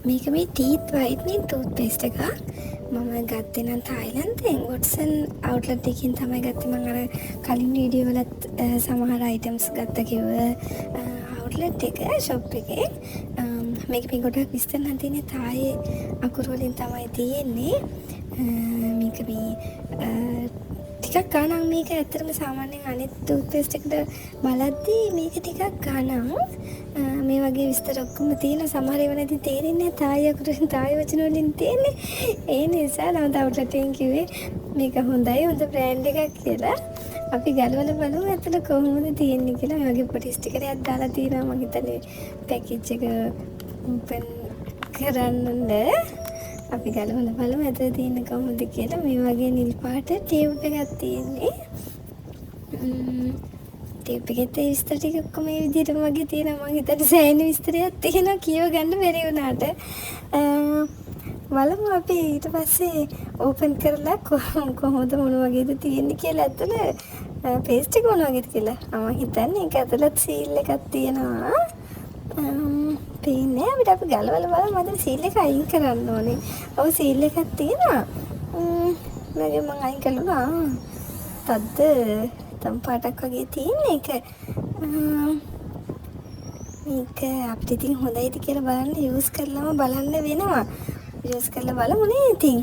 මේක මේ ටීත් whitening tooth paste එක. මම ගත්තේ නම් තායිලන්තයෙන් වොට්සන් අවුට්ලට් එකකින් තමයි ගත්තේ. මම අර කලින් වීඩියෝ වලත් සමහර අයිටම්ස් ගත්ත කිව්ව අවුට්ලට් එක ෂොප් එකේ. මේක මේ ගොඩක් විස්තර නම් තියෙන්නේ තායි අකුරු වලින් තමයි තියෙන්නේ. මේක මේ ටිකක් ගානක් මේක ඇත්තටම සාමාන්‍යයෙන් අනිත් ටූත් පේස්ට් එකට බලද්දී මේක ටිකක් ගානක් මේ වගේ විස්තර ඔක්කොම තියෙන සමහර ඒවා නැති තේරෙන්නේ නැහැ තායි අකුරුෙන් තායි වචන වලින් තියෙන්නේ. ඒ නිසා නම් අවුට්ලට්ෙන් කිව්වේ මේක හොඳයි හොඳ බ්‍රෑන්ඩ් එකක් කියලා. අපි ගලවලා බලමු ඇත්තට කොහොමද තියෙන්නේ කියලා. මේ වගේ පොඩි ස්ටිකරයක් දාලා තියෙනවා. මම හිතන්නේ පැකේජ් එක ඕපන් කරන්න. අපි ගලවලා බලමු ඇතුලේ තියෙන්නේ කොහොමද කියලා. මේ වගේ නිල් පාට ටියුබ් එකක් තියෙන්නේ. ටියුබ් එකේ විස්තර ටික ඔක්කොම මේ විදිහටම වගේ තියෙනවා. මම හිතන්නේ සෑහෙන විස්තරයක් තියෙනවා කියව ගන්න බැරි වුණාට. බලමු අපි ඊට පස්සේ ඕපන් කරලා කොහොමද මොන වගේද තියෙන්නේ කියලා ඇතුලේ පේස්ට් එක මොන වගේද කියලා. මම හිතන්නේ ඒක ඇතුලත් සීල් එකක් තියෙනවා. පේන්නේ අපිට අපි ගලවලා බලමු. මම සීල් එක අයින් කරන්න ඕනේ. ඔව් සීල් එකක් තියෙනවා. මගේ මම අයින් කළා. තද්ද තම් පාටක් වගේ තියෙන එක. මේක අපිට ඉතින් හොඳයිද කියලා බලන්න යූස් කරලාම බලන්න වෙනවා. යූස් කරලා බලමු නේ ඉතින්.